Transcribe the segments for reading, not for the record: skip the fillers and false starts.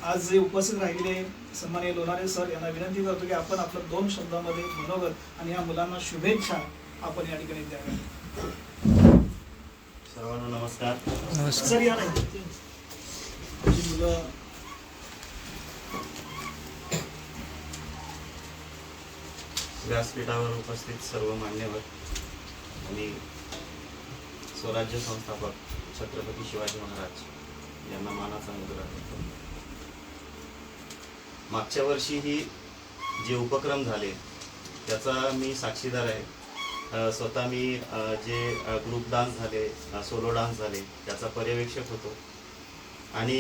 आज जे उपस्थित राहिलेले सन्माननीय लोणारे सर यांना विनंती करतो की आपण आपलं 2 शब्दामध्ये मनोगत आणि या मुलांना शुभेच्छा आपण या ठिकाणी द्याव्या. सर्वांना नमस्कार. सर या नाही मुलं व्यासपीठावर उपस्थित सर्व मान्यवर आणि स्वराज्य संस्थापक छत्रपती शिवाजी महाराज यांना मानाचा मुजरा करतो. मागच्या वर्षीही जे उपक्रम झाले त्याचा मी साक्षीदार आहे. स्वतः मी जे ग्रुप डान्स झाले, सोलो डान्स झाले त्याचा पर्यवेक्षक होतो आणि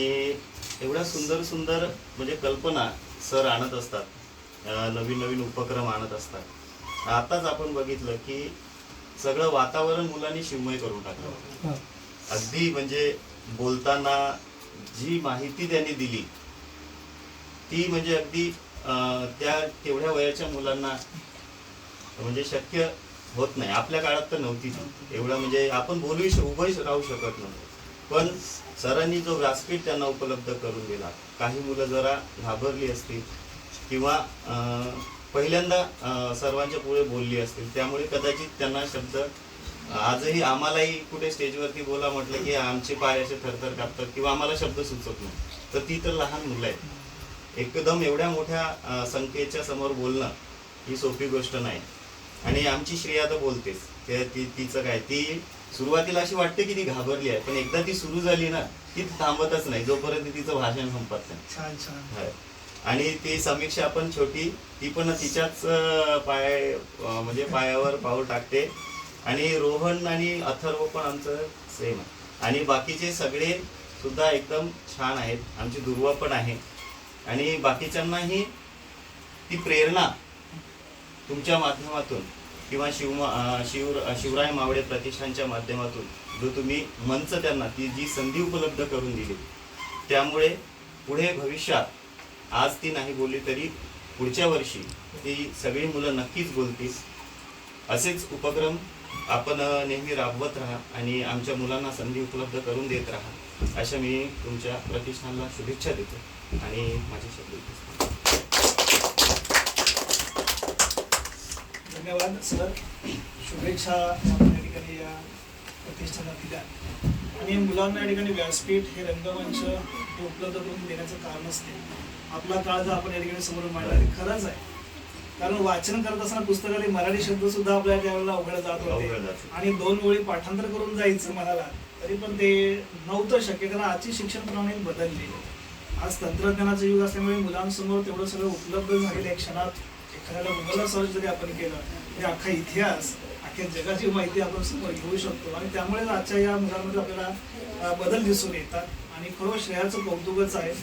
एवढ्या सुंदर सुंदर म्हणजे कल्पना सर आणत असतात, नवीन नवीन उपक्रम आणत असतात. आताच आपण बघितलं की सगळं वातावरण मुलांनी शिवमय करून टाकलं. अगदी म्हणजे बोलताना जी माहिती त्यांनी दिली ती म्हणजे अगदी त्या तेवढ्या वयाच्या मुलांना म्हणजे शक्य होत नाही. आपल्या काळात तर नव्हतीच एवढं, म्हणजे आपण उभंही राहू शकत नव्हतो. पण सरांनी जो व्यासपीठ त्यांना उपलब्ध करून दिला, काही मुलं जरा घाबरली असतील किंवा पहिल्यांदा सर्वांच्या पुढे बोलली असतील, त्यामुळे कदाचित त्यांना शब्द आजही आम्हालाही कुठे स्टेजवरती बोला म्हटलं की आमचे पाय असे थरथर कापतात किंवा आम्हाला शब्द सुचत नाही. तर ती तर लहान मुलं आहेत. एकदम एवढ्या मोठ्या संख्येच्या समोर बोलणं ही सोपी गोष्ट नाही. आणि आमची श्रेया तर बोलतेच, तिचं काय, ती सुरुवातीला अशी वाटते की ती घाबरली आहे, पण एकदा ती सुरू झाली ना ती थांबतच नाही जोपर्यंत तिचं भाषण संपत नाही. छान छान. आणि ती समीक्षा पण छोटी, ती पण तिच्याच म्हणजे पायावर पाऊल टाकते. आणि रोहन आणि अथर्व पण आमचं सेम आहे. आणि बाकीचे सगळे सुद्धा एकदम छान आहेत. आमची दुर्वा पण आहे. आणि बाकीच्यांनाही ती प्रेरणा तुमच्या माध्यमातून किंवा शिवराय मावळे प्रतिष्ठानच्या माध्यमातून जो तुम्ही मंच त्यांना ती जी संधी उपलब्ध करून दिली, त्यामुळे पुढे भविष्यात आज ती नाही बोलली तरी पुढच्या वर्षी ती सगळी मुलं नक्कीच बोलतील. असेच उपक्रम आपण नेहमी राबवत राहा आणि आमच्या मुलांना संधी उपलब्ध करून देत राहा, अशा मी तुमच्या प्रतिष्ठानला शुभेच्छा देतो आणि माझे शब्द. धन्यवाद सर. शुभेच्छा आपण या ठिकाणी या प्रतिष्ठानात दिल्या. आणि मुलांना या ठिकाणी व्यासपीठ हे रंगमंच हे उपलब्ध करून देण्याचं कारण असते. आपला काळ जर आपण या ठिकाणी समोर मांडला ते खरंच आहे. कारण वाचन करत असताना पुस्तकातील मराठी शब्द सुद्धा आपल्या त्यावेळेला अवघड जात होते आणि 2 ओळी पाठांतर करून जायचं म्हणाला तरी पण ते नव्हतं शक्य. कारण आजची शिक्षण प्रणाली बदलली. आज तंत्रज्ञानाचं युग असल्यामुळे मुलांसमोर तेवढं सगळं उपलब्ध झालेलं आहे. क्षणात एखाद्याला गुगलला सर्च जरी आपण केलं तरी अख्खा इतिहास, अख्ख्या जगाची माहिती आपण समोर घेऊ शकतो. आणि त्यामुळे आजच्या या मुलांमध्ये आपल्याला बदल दिसून येतात आणि खरं श्रेयाचं कौतुकच आहे.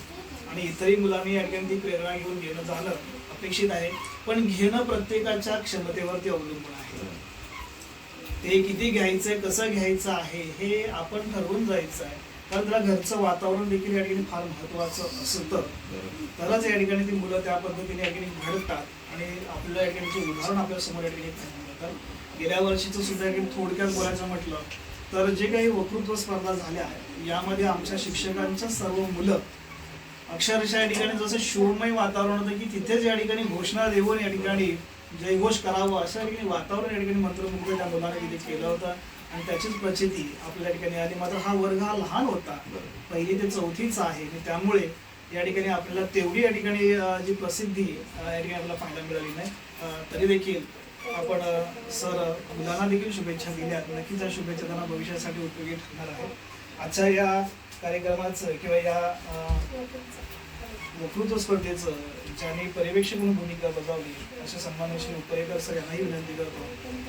आणि इतरही मुलांनी या ठिकाणी ती प्रेरणा घेऊन घेणं जाणं अपेक्षित आहे. पण घेणं प्रत्येकाच्या क्षमतेवरती अवलंबून आहे. ते किती घ्यायचंय, कसं घ्यायचं आहे हे आपण ठरवून जायचं आहे. कारण त्याला घरचं वातावरण देखील या ठिकाणी फार महत्त्वाचं असतं. तरच या ठिकाणी ती मुलं त्या पद्धतीने या ठिकाणी घडतात आणि आपल्या या ठिकाणी उदाहरण आपल्या समोर या ठिकाणी मिळतात. गेल्या वर्षीचं सुद्धा या ठिकाणी थोडक्यात बोलायचं म्हटलं तर जे काही वक्तृत्व स्पर्धा झाल्या यामध्ये आमच्या शिक्षकांच्या सर्व मुलं अक्षरशः या ठिकाणी जसं शिवमय वातावरण होतं की तिथेच या ठिकाणी घोषणा देऊन या ठिकाणी जयघोष करावं असं या ठिकाणी वातावरण या ठिकाणी मंत्रमुग्ध त्या मुलाने तिथे केलं होतं. आणि त्याचीच प्रचिती आपल्या ठिकाणी आली. मात्र हा वर्ग हा लहान होता, 1ली ते 4थीच आहे. आणि त्यामुळे या ठिकाणी आपल्याला तेवढी या ठिकाणी जी प्रसिद्धी या ठिकाणी आपल्याला पाहायला मिळाली नाही. तरी देखील आपण सर मुलांना देखील शुभेच्छा दिल्या. नक्कीच या शुभेच्छा त्यांना भविष्यासाठी उपयोगी ठरणार आहे. आजच्या या कार्यक्रमाचं किंवा या वक्तृत्व स्पर्धेचं ज्यांनी पर्यवेक्षक म्हणून भूमिका बजावली अशा सन्माननीय उपरेकर सर यांनाही विनंती करतो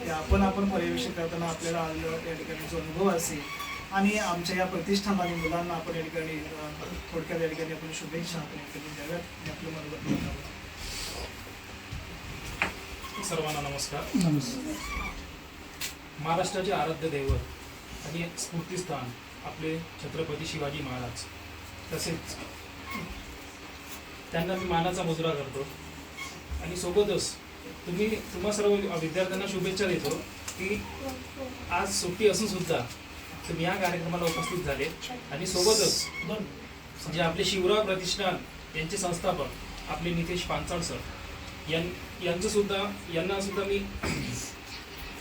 की आपण पर्यवेक्षक करताना आपल्याला आलेला या ठिकाणी जो अनुभव असेल आणि आमच्या या प्रतिष्ठानाने मुलांना आपण या ठिकाणी थोडक्यात या ठिकाणी आपण शुभेच्छा आपण या ठिकाणी द्याव्यात. आपलं मनोगत. सर्वांना नमस्कार. महाराष्ट्राचे आराध्य दैवत आणि स्फूर्तिस्थान आपले छत्रपती शिवाजी महाराज, तसेच त्यांना मी मानाचा मुजरा करतो. आणि सोबतच तुम्हा सर्व विद्यार्थ्यांना शुभेच्छा देतो की आज सुट्टी असून सुद्धा तुम्ही या कार्यक्रमाला उपस्थित झाले. आणि सोबतच जे आपले शिवराय प्रतिष्ठान यांचे संस्थापक आपले नितेश पांचाळ सर यांना सुद्धा मी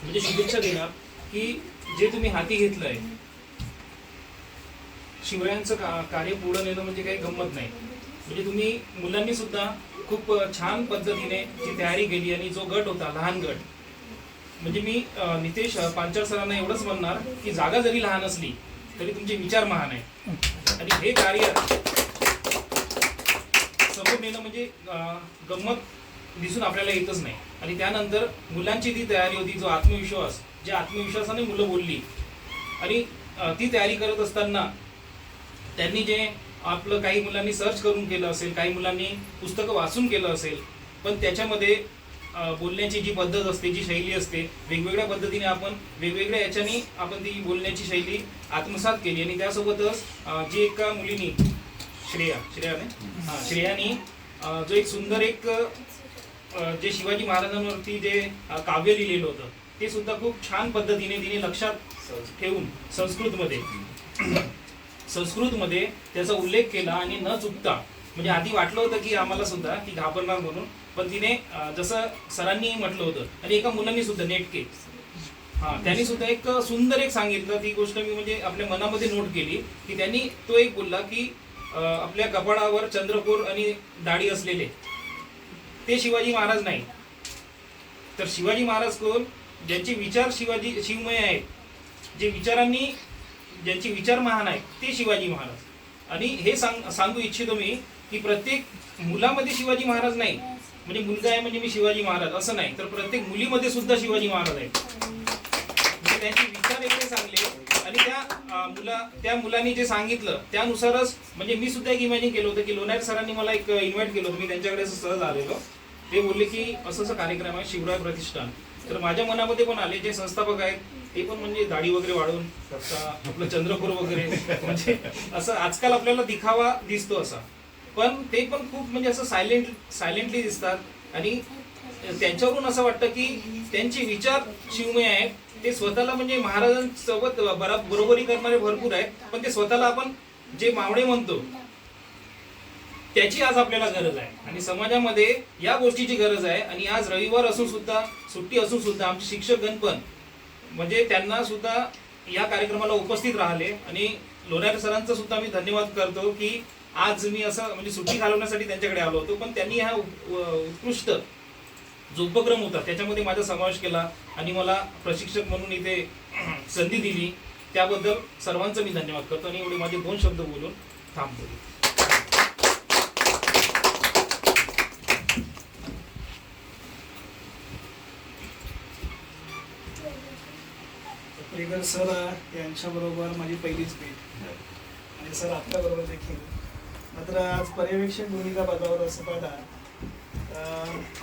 म्हणजे शुभेच्छा देणार की जे तुम्ही हाती घेतलंय शिवरायांचं कार्य पुढे नेणं म्हणजे काही गंमत नाही. म्हणजे तुम्ही मुलांनी सुद्धा खूप छान पद्धतीने जी तयारी केली आणि जो गट होता लहान गट, म्हणजे मी नितेश पांचाळ सरांना एवढंच म्हणणार की जागा जरी लहान असली तरी तुमचे विचार महान आहे आणि हे कार्य समोर नेणं म्हणजे गंमत दिसून आपल्याला येतच नाही. आणि त्यानंतर मुलांची ती तयारी होती, जो आत्मविश्वास, ज्या आत्मविश्वासाने मुलं बोलली आणि ती तयारी करत असताना त्यांनी जे आपलं काही मुलांनी सर्च करून केलं असेल, काही मुलांनी पुस्तकं वाचून केलं असेल, पण त्याच्यामध्ये बोलण्याची जी पद्धत असते, जी शैली असते, वेगवेगळ्या पद्धतीने आपण वेगवेगळ्या याच्याने आपण ती बोलण्याची शैली आत्मसात केली. आणि त्यासोबतच जी एका मुलीनी श्रेयाने जो एक सुंदर एक जे शिवाजी महाराजांवरती जे काव्य लिहिलेलं होतं ते सुद्धा खूप छान पद्धतीने तिने लक्षात ठेवून संस्कृतमध्ये त्याचा उल्लेख केला आणि न चुकता, म्हणजे आधी वाटलं होतं की आम्हाला सुद्धा ती घाबरणार म्हणून, पण तिने जसं सरांनी म्हटलं होतं आणि एका मुलांनी सुद्धा नेटके त्यांनी सुद्धा एक सुंदर एक सांगितलं. ती गोष्ट मी म्हणजे आपल्या मनामध्ये नोट केली की त्यांनी तो एक बोलला की आपल्या कपाळावर चंद्रकोर आणि दाढी असलेले ते शिवाजी महाराज नाही, तर शिवाजी महाराज कोण, ज्यांचे विचार शिवमय आहेत, जे विचारांनी ज्यांचे विचार महान आहेत ते शिवाजी महाराज. आणि हे सांगू इच्छितो मी की प्रत्येक मुलामध्ये शिवाजी महाराज नाही, म्हणजे मुलगा आहे म्हणजे मी शिवाजी महाराज असं नाही, तर प्रत्येक मुलीमध्ये सुद्धा शिवाजी महाराज आहेत. म्हणजे त्यांचे विचार एवढे चांगले आणि त्या मुलांनी जे सांगितलं त्यानुसारच, म्हणजे मी सुद्धा एक इमॅजिन केलं होतं की लोणारे सरांनी मला एक इन्व्हाइट केलं होतं, मी त्यांच्याकडे सहज आलेलो. ते बोलले की असं कार्यक्रम आहे शिवराय प्रतिष्ठान, तर माझ्या मनामध्ये पण आले जे संस्थापक आहेत ते पण म्हणजे दाढी वगैरे वाढवून आपलं चंद्रपूर वगैरे म्हणजे असं आजकाल आपल्याला दिखावा दिसतो असा, पण ते पण खूप म्हणजे असं सायलेंटली दिसतात आणि त्यांच्यावरून असं वाटतं की त्यांचे विचार शिवमय आहेत. ते स्वतःला म्हणजे महाराजांसोबत बरोबरी करणारे भरपूर आहेत, पण ते स्वतःला आपण जे मावळे म्हणतो त्याची आज आपल्याला गरज आहे आणि समाजामध्ये या गोष्टीची गरज आहे. आणि आज रविवार असून सुद्धा, सुट्टी असून सुद्धा आमचे शिक्षक गणपण म्हणजे त्यांना सुद्धा या कार्यक्रमाला उपस्थित राहिले आणि लोणारे सरांचा सुद्धा मी धन्यवाद करतो की आज मी असं म्हणजे सुट्टी घालवण्यासाठी त्यांच्याकडे आलो होतो, पण त्यांनी हा उत्कृष्ट जो उपक्रम होता त्याच्यामध्ये माझा समावेश केला आणि मला प्रशिक्षक म्हणून इथे संधी दिली, त्याबद्दल सर्वांचा मी धन्यवाद करतो आणि एवढे माझे 2 शब्द बोलून थांबतो. परिकर सर यांच्याबरोबर माझी पहिलीच भेट आणि सर आपल्याबरोबर देखील. मात्र आज पर्यवेक्षक भूमिका पदावर असं पाहता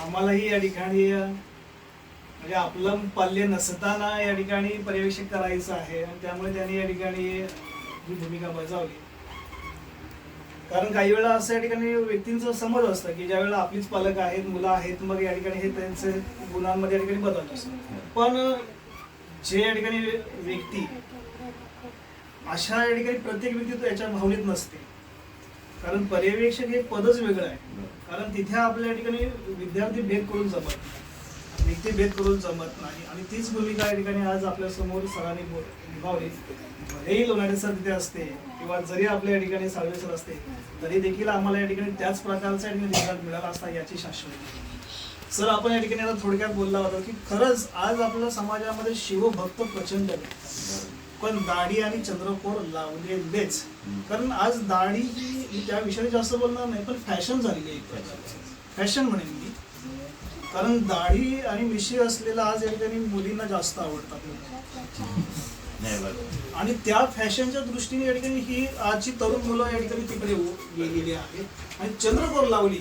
आम्हालाही या ठिकाणी म्हणजे आपलं पाल्य नसताना या ठिकाणी पर्यवेक्षक करायचं आहे आणि त्यामुळे त्यांनी या ठिकाणी ही भूमिका बजावली. कारण काही वेळा असं या ठिकाणी व्यक्तींचं समज असतं की ज्या वेळेला आपलीच पालक आहेत, मुलं आहेत, मग या ठिकाणी हे त्यांचे गुणांमध्ये या ठिकाणी बदल असतो. पण जे या ठिकाणी व्यक्ती अशा या ठिकाणी प्रत्येक व्यक्ती याच्या भावनेत नसते, कारण पर्यवेक्षक हे पदच वेगळं आहे. कारण तिथे आपल्या ठिकाणी विद्यार्थी भेद करून जमत नाही, व्यक्ती भेद करून जमत नाही आणि तीच भूमिका या ठिकाणी आज आपल्या समोर सरांनी निभावली. भलेही लोणारे सर तिथे असते किंवा जरी आपल्या या ठिकाणी साळवे सर असते तरी देखील आम्हाला या ठिकाणी त्याच प्रकारचा रिझल्ट मिळाला असता याची शाश्वती. सर आपण या ठिकाणी आता थोडक्यात बोलला होता की खरंच आज आपल्या समाजामध्ये शिवभक्त प्रचंड आहे, पण दाढी आणि चंद्रकोर लावलेलेच. कारण आज दाढी ही त्या विषयाने जास्त बोलणार नाही, पण फॅशन झालेली आहे, फॅशन म्हणेन मी. कारण दाढी आणि मिशी असलेला आज या ठिकाणी मुलींना जास्त आवडतात आणि त्या फॅशनच्या दृष्टीने या ठिकाणी ही आजची तरुण मुलं या ठिकाणी तिकडे गेलेली आहेत आणि चंद्रकोर लावली.